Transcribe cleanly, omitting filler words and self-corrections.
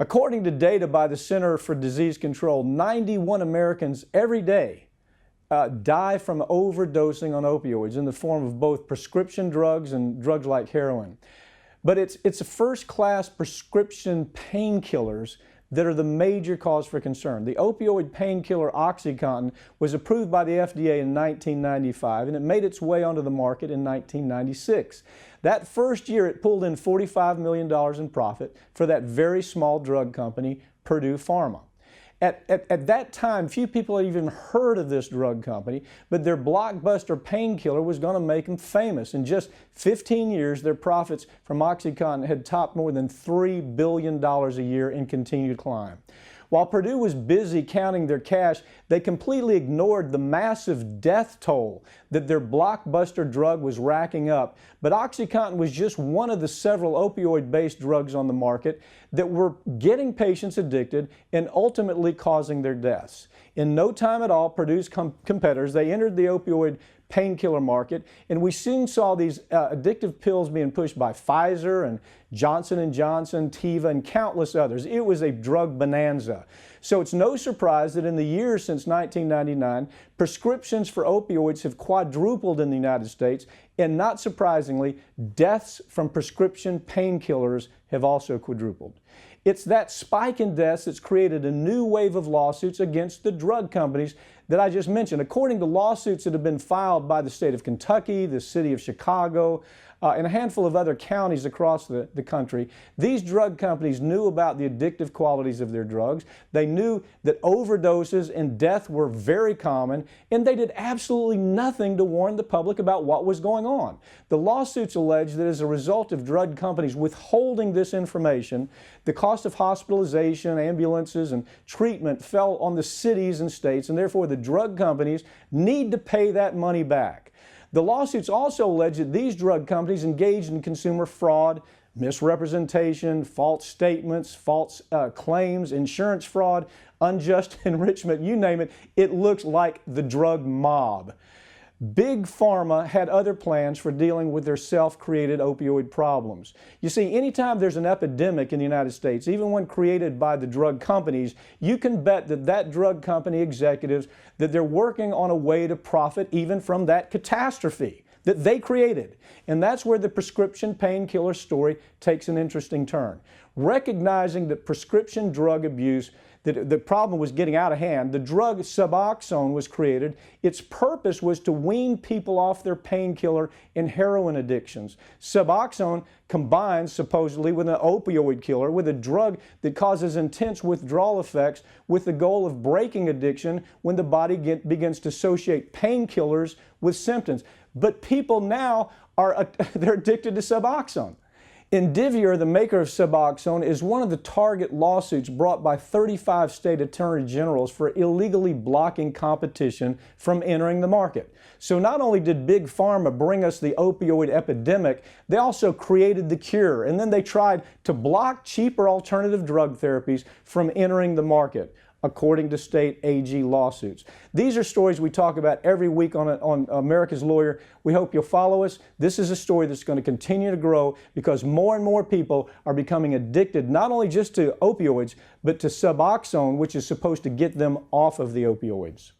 According to data by the Center for Disease Control, 91 Americans every day die from overdosing on opioids in the form of both prescription drugs and drugs like heroin. But it's the first-class prescription painkillers that are the major cause for concern. The opioid painkiller OxyContin was approved by the FDA in 1995, and it made its way onto the market in 1996. That first year, it pulled in $45 million in profit for that very small drug company, Pharma. At that time, few people had even heard of this drug company, but their blockbuster painkiller was going to make them famous. In just 15 years, their profits from OxyContin had topped more than $3 billion a year and continued to climb. While Purdue was busy counting their cash, they completely ignored the massive death toll that their blockbuster drug was racking up. But OxyContin was just one of the several opioid-based drugs on the market that were getting patients addicted and ultimately causing their deaths. In no time at all, Purdue's competitors, they entered the opioid painkiller market, and we soon saw these addictive pills being pushed by Pfizer and Johnson & Johnson, Teva, and countless others. It was a drug bonanza. So it's no surprise that in the years since 1999, prescriptions for opioids have quadrupled in the United States, and not surprisingly, deaths from prescription painkillers have also quadrupled. It's that spike in deaths that's created a new wave of lawsuits against the drug companies that I just mentioned. According to lawsuits that have been filed by the state of Kentucky, the city of Chicago, and a handful of other counties across the country, these drug companies knew about the addictive qualities of their drugs. They knew that overdoses and death were very common, and they did absolutely nothing to warn the public about what was going on. The lawsuits allege that as a result of drug companies withholding this information, the cost of hospitalization, ambulances, and treatment fell on the cities and states, and therefore the drug companies need to pay that money back. The lawsuits also allege that these drug companies engaged in consumer fraud, misrepresentation, false statements, false claims, insurance fraud, unjust enrichment, you name it. It looks like the drug mob. Big Pharma had other plans for dealing with their self-created opioid problems. You see, anytime there's an epidemic in the United States, even one created by the drug companies, you can bet that that drug company executives, that they're working on a way to profit even from that catastrophe that they created. And that's where the prescription painkiller story takes an interesting turn. Recognizing that prescription drug abuse, that the problem was getting out of hand, the drug Suboxone was created. Its purpose was to wean people off their painkiller and heroin addictions. Suboxone combines supposedly with an opioid killer, with a drug that causes intense withdrawal effects, with the goal of breaking addiction when the body begins to associate painkillers with symptoms. But people now they're addicted to Suboxone. Indivior, the maker of Suboxone, is one of the target lawsuits brought by 35 state attorney generals for illegally blocking competition from entering the market. So not only did Big Pharma bring us the opioid epidemic, they also created the cure, and then they tried to block cheaper alternative drug therapies from entering the market, according to state AG lawsuits. These are stories we talk about every week on America's Lawyer. We hope you'll follow us. This is a story that's going to continue to grow because more and more people are becoming addicted not only just to opioids, but to Suboxone, which is supposed to get them off of the opioids.